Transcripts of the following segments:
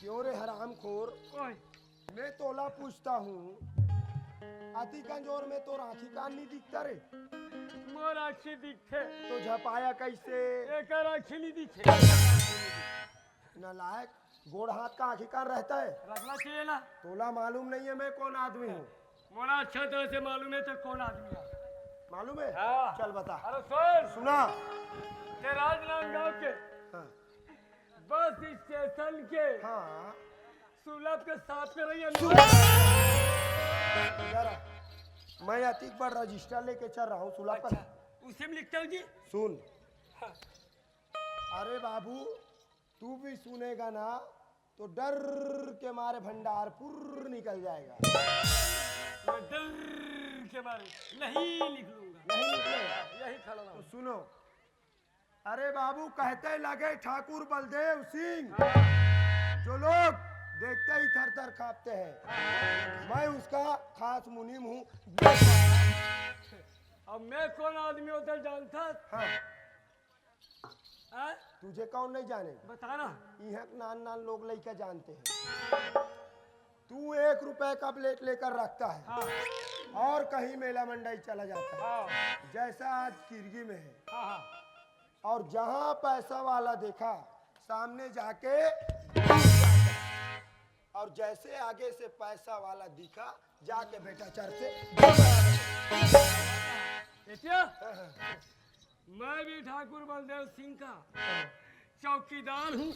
क्यों रे हरामखोर, मैं तोला पूछता हूँ, अति कंजोर में तो राखी कान नहीं दिखता रे। मोर आँखी दिखे तो झपाया कैसे? एक आँखी नहीं दिखे। नालायक, गोड़ हाथ का आखी कान रहता है, रखना चाहिए ना। तोला मालूम नहीं है मैं कौन आदमी हूँ? मोरा अच्छा तरह से मालूम है तो कौन आदमी है। मालूम है? हाँ। चल बता। अरे सुन, सुना? ते राजनांदगांव के हाँ। बस स्टेशन के हाँ। सुलभ के साथ में रही है। जरा, मैं अतीक पर रजिस्टर लेके चल रहा हूँ सुलभ पर। उसी में लिखता हूँ जी। सुन। हाँ। अरे बाबू, तू भी सुनेगा ना तो डर के मारे भंडारपुर निकल जाएगा। मैं डर के मारे नहीं निकलूंगा। नहीं निकलेगा? यही खड़ा तो हूँ। सुनो। अरे बाबू, कहते लगे ठाकुर बलदेव सिंह, जो लोग देखते ही थर थर कांपते हैं, मैं उसका खास मुनीम हूँ। अब मैं कौन आदमी होता जानता? हाँ। हाँ? तुझे कौन नहीं जाने? बताना। यहाँ नान नान लोग लड़का जानते हैं। तू 1 रुपए का प्लेट लेकर रखता है। हाँ। और कहीं मेला मंडई चला जाता है। हाँ। जैसा आज किरगी में है। हाँ हाँ। और जहां पैसा वाला देखा सामने जाके, और जैसे आगे से पैसा वाला दिखा जाके बेटा चर से। देखिए, मैं भी ठाकुर बलदेव सिंह का चौकीदार हूँ।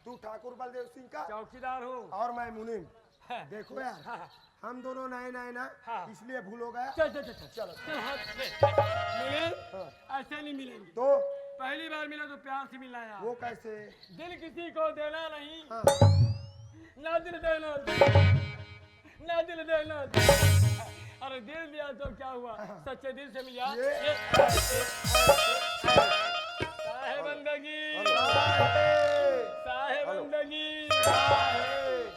तू ठाकुर बलदेव सिंह का चौकीदार हूँ और मैं मुनीम। हाँ। देखो यार, हाँ। हम दोनों नए नए ना, हाँ। इसलिए भूल हो गया। चल चल चल चलो। चल हाथ ले। मिले? हाँ। ऐसे नहीं मिलेंगे। तो पहली बार मिला तो प्यार से मिला यार। वो कैसे? दिल किसी को देना नहीं। हाँ। ना दिल देना, ना दिल देना। अरे दिल दिया तो क्या हुआ? सच्चे दिल से मिला। ये साहे बंदगी, साहे बंदगी।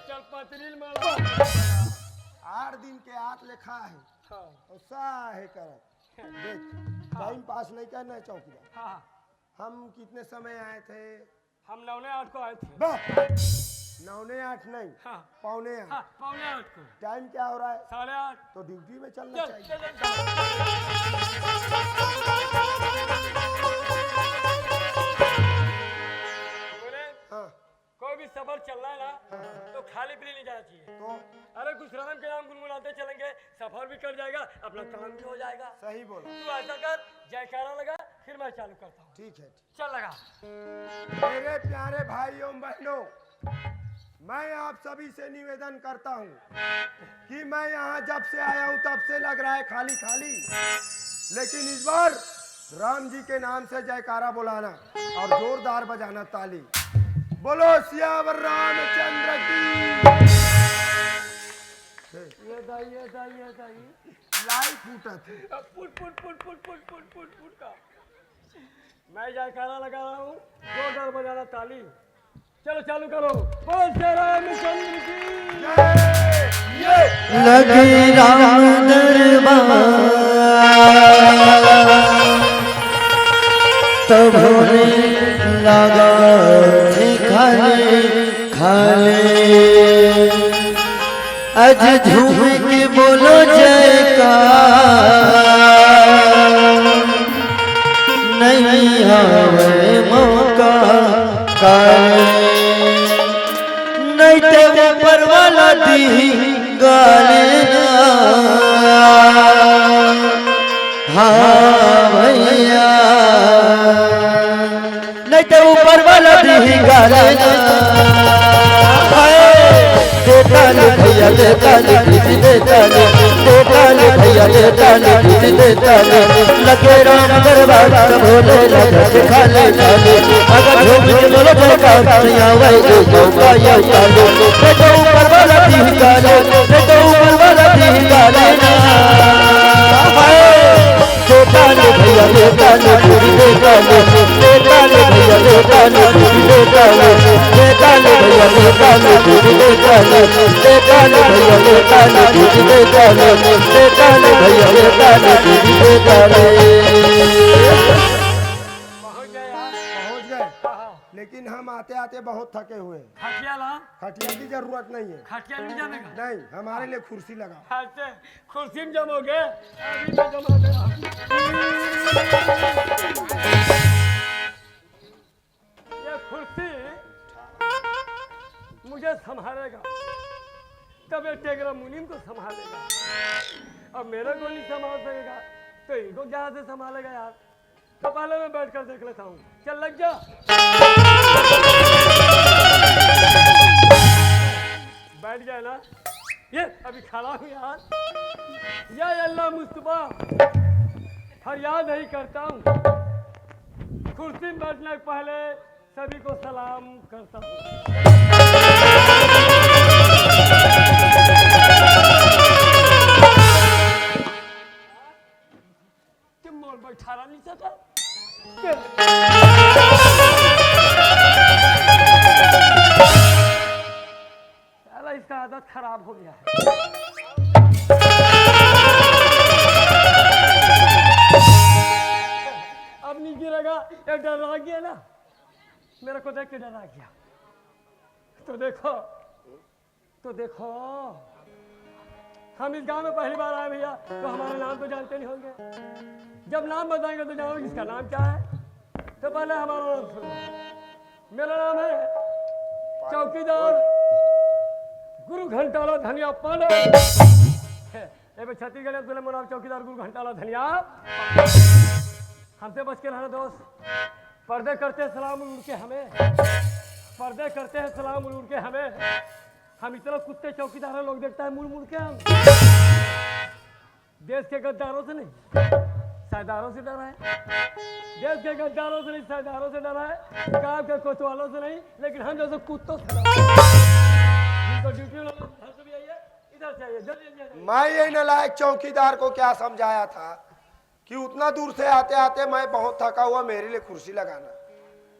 चल पतरील मारा। 8 दिन के हाथ लिखा है। हाँ। और साहे कर देख, टाइम पास नहीं करना है चौकीदार। हाँ। हम कितने समय आए थे? हम 9-8 को आए थे। 9-8 नहीं, हाँ। 7:45। हाँ, 7:45 को। टाइम क्या हो रहा है? 8:30। तो ड्यूटी में चलना चल चाहिए। चल बोले, हाँ। कोई भी सफर चलना है ना तो खाली पीली नहीं जाना चाहिए। तो अरे कुछ राम के नाम गुनगुनाते चलेंगे, सफर भी कर जाएगा, अपना काम भी हो जाएगा। सही बोला। तू ऐसा कर, जयकारा लगा, फिर मैं चालू करता हूँ। ठीक है। चल लगा। मेरे प्यारे भाइयों बहनों, मैं आप सभी से निवेदन करता हूँ कि मैं यहाँ जब से आया हूँ तब से लग रहा है खाली खाली, लेकिन इस बार राम जी के नाम से जयकारा बुलाना और जोरदार बजाना ताली। बोलो सियावर रामचंद्र की। ये दाई लाई फूटा थे। पुट का मैं जयकारा लगा रहा हूँ, जोरदार बजाना ताली। चलो चालू करो। बोल श्री रामचंद्र की जय। लगे राम दरबार तब लगा खाले खाले, अज झूम के बोलो जयकार, नहीं आवे मौका काले, नहीं ते ऊपर वाला दी गाले ना। हाँ भैया, नहीं ते ऊपर वाला दी गाले ना। देता ले भैया देता ले किसी देता ले, देता ले भैया देता ले किसी देता ले। लगे राम दरबार सब भोले लगे खाले खाले, अगर झूम के बोलो जयकार यहाँ वही मौका या काले। देखो ऊपर वाला दी काले, देखो ऊपर वाला दी काले ना। देता ले भैया देता ले पूरी देता ले, देता ले भैया देता ले पूरी देता ले, देता ले भैया देता ले पूरी देता ले, देता ले भैया देता ताली दीदी दे ताली भैया दे ताली दीदी दे ताली। पहुंच गए यार। पहुंच गए, हाँ। लेकिन हम आते आते बहुत थके हुए हैं। खटिया ला। खटिया की जरूरत नहीं है। खटिया नहीं जमेगा। नहीं, हमारे लिए कुर्सी लगा। ऐसे कुर्सी में जमोगे, अभी तो जमा दे। ये कुर्सी मुझे संभालेगा, तब ये टेगरा मुनीम को संभालेगा। अब मेरे को नहीं संभाल सकेगा तो इनको क्या से संभालेगा यार। तो पहले मैं बैठ कर देख लेता हूँ। चल लग जा। बैठ गया ना, ये अभी खड़ा हूँ यार। या अल्लाह मुस्तफा फरियाद नहीं करता हूँ, कुर्सी में बैठने के पहले सभी को सलाम करता हूँ। तुम मोर बैठा नहीं सकता। इसका आदत खराब हो गया है। अब नहीं गिरेगा, ये डरा गया ना, मेरे को देख के डरा गया। तो देखो हम इस गांव में पहली बार आए भैया, तो हमारे नाम तो जानते नहीं होंगे। जब नाम बताएंगे तो जानोगे इसका नाम क्या है। तो पहले हमारा नाम सुनो। मेरा नाम है चौकीदार गुरु घंटाला धनिया पांडे। छत्तीसगढ़ में मेरा नाम चौकीदार गुरु घंटाला धनिया। हमसे बच के रहना दोस्त। पर्दे करते हैं सलाम उड़ के हमें, पर्दे करते हैं सलाम उड़ के हमें। हम इतना कुत्ते चौकीदार लोग देखता है मुड़ मुड़ के। हम देश के गद्दारों से नहीं, सरदारों से डरा है। देश के गद्दारों से नहीं, सरदारों से डरा है। गांव के कोतवालों से नहीं, लेकिन हम जैसे कुत्तों से डरा है। मैं ये नालायक चौकीदार को क्या समझाया था कि उतना दूर से आते आते मैं बहुत थका हुआ, मेरे लिए कुर्सी लगाना।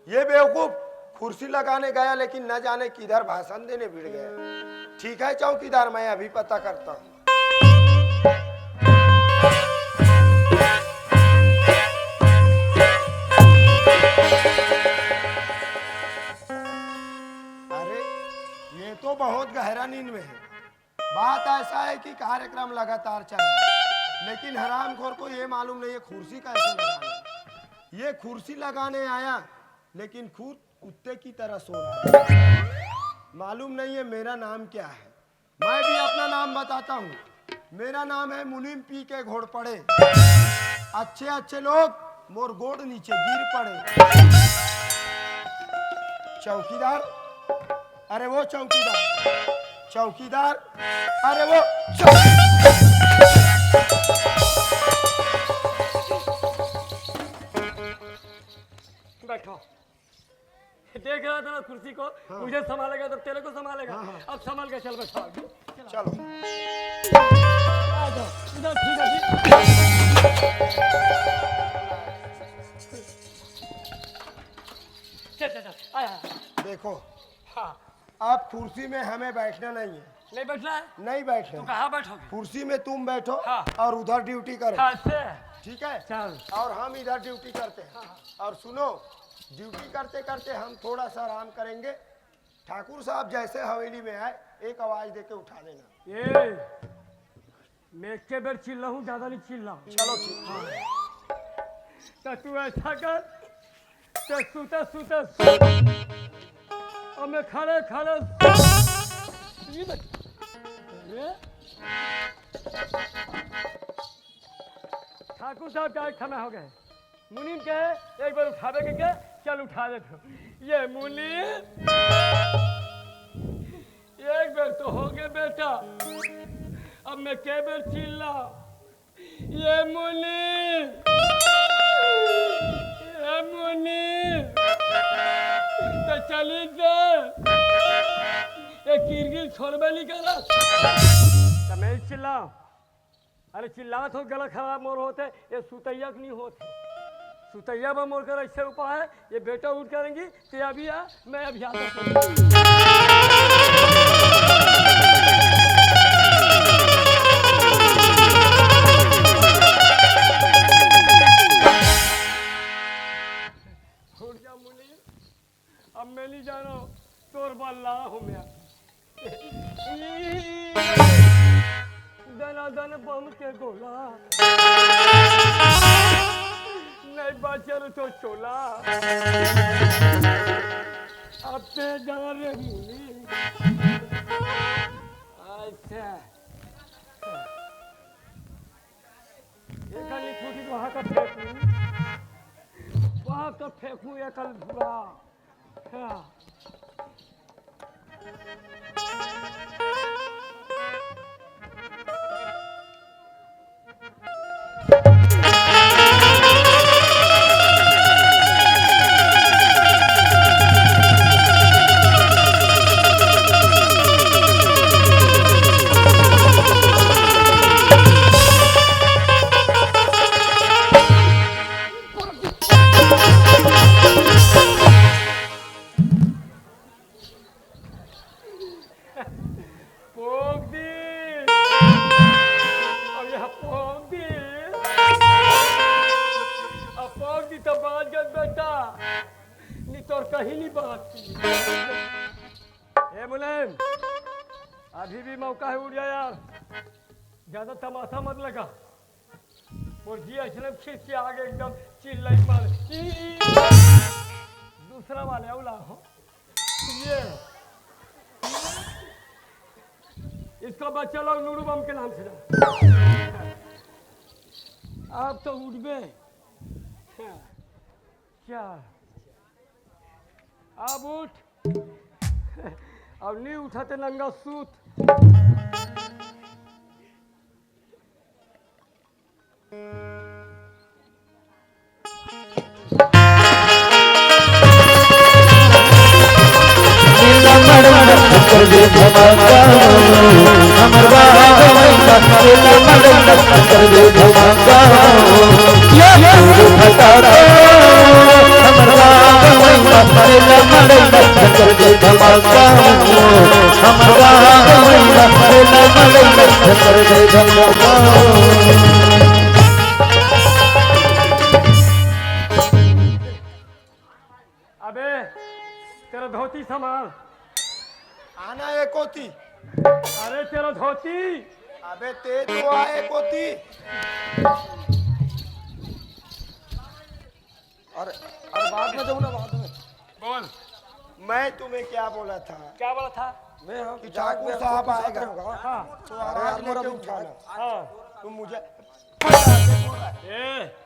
ये बेवकूफ कुर्सी लगाने गया, लेकिन न जाने किधर भाषण देने भिड़ गया। ठीक है चौकीदार, मैं अभी पता करता हूँ। अरे ये तो बहुत गहरा नींद में है। बात ऐसा है कि कार्यक्रम लगातार चल रहा है, लेकिन हरामखोर को ये मालूम नहीं है कुर्सी कैसे लगाना। ये कुर्सी लगाने आया, लेकिन खुद कुत्ते की तरह सो रहा है। मालूम नहीं है मेरा नाम क्या है। मैं भी अपना नाम बताता हूँ। मेरा नाम है मुनीम पी के घोड़ पड़े। अच्छे अच्छे लोग मोर गोड़ नीचे गिर पड़े। चौकीदार, अरे वो चौकीदार, चौकीदार, अरे वो बैठो। देख रहा था ना कुर्सी को। हाँ। मुझे संभालेगा तो तेरे को संभालेगा। हाँ। अब संभाल के चल बैठो। चलो आ जाओ इधर। ठीक है जी, चल आया। देखो, हाँ आप कुर्सी में हमें बैठना नहीं है। नहीं बैठना है? नहीं बैठना। तो कहाँ बैठोगे? कुर्सी में तुम बैठो। हाँ। और उधर ड्यूटी करो। ठीक है, चल। और हम इधर ड्यूटी करते हैं। हाँ। और सुनो, ड्यूटी करते करते हम थोड़ा सा आराम करेंगे। ठाकुर साहब जैसे हवेली में आए, एक आवाज देके उठा देना। ये मैं के बेर चिल्ला हूँ, ज्यादा नहीं चिल्ला। चलो ठीक। हाँ। तो तू ऐसा कर, तो सुते सुते और मैं खड़े खड़े ठाकुर साहब क्या समय हो गए। मुनीम के एक बार उठावे के चल उठा दे। ये मुनीम एक बार तो हो गए बेटा, अब मैं के बार चिल्ला। ये मुनीम, ये मुनीम तो चली जा। ये किरगिल छोड़बे नहीं करा तो मैं चिल्ला। अरे चिल्ला तो गला खराब मोर होते, ये सुतैया नहीं होते। सुतैया में मोर कर ऐसे उपाय है। ये बेटा उठ करेंगी तो अभी आ, मैं अभी आता। दन बम के गोला नहीं बचल तो चोला अब पे जा रे मुनी अच्छा एकल फूटी वहाँ का फेंकू एकल धुआ हाँ कहीं नहीं बात ए मुलायम अभी भी मौका है उड़ जा यार ज्यादा तमाशा मत लगा और जी असलम खींच के आगे एकदम चिल्लाई मार दूसरा वाले अवला हो ये इसका बच्चा लोग नूरू बम के नाम से ना आप तो उड़ गए क्या अब उठ अब नहीं उठाते नंगा सूत अबे तेरा धोती संभाल आना है कोती अरे तेरा धोती अबे ते तो आए कोती और बाद में जाऊँ ना बाद में बोल मैं तुम्हें क्या बोला था क्या बोला था मैं कि ठाकुर साहब आएगा हाँ तो आवाज लेके उठाना हाँ तुम मुझे ए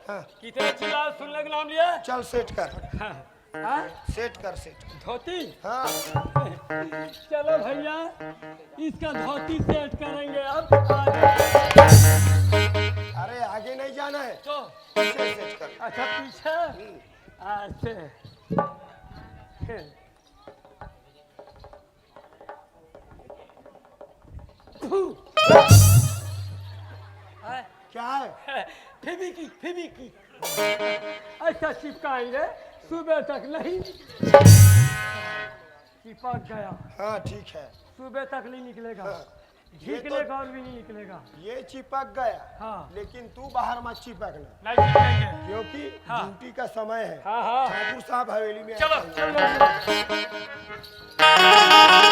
हाँ, कितने चिल्ला सुनने का नाम लिया चल सेट कर हाँ हाँ? सेट कर सेट धोती हाँ चलो भैया इसका धोती सेट करेंगे अब अरे आगे नहीं जाना है तो पीछे सेट कर अच्छा पीछे अच्छा क्या है फिबिकी अच्छा चिपकाएंगे सुबह तक नहीं चिपक गया हाँ ठीक है सुबह तक नहीं निकलेगा हाँ, झिकने का और भी नहीं निकलेगा ये चिपक गया हाँ लेकिन तू बाहर मत चिपकना नहीं चिपकेंगे क्योंकि हाँ। ड्यूटी का समय है हाँ हाँ ठाकुर साहब हवेली में चलो आते हैं। चलो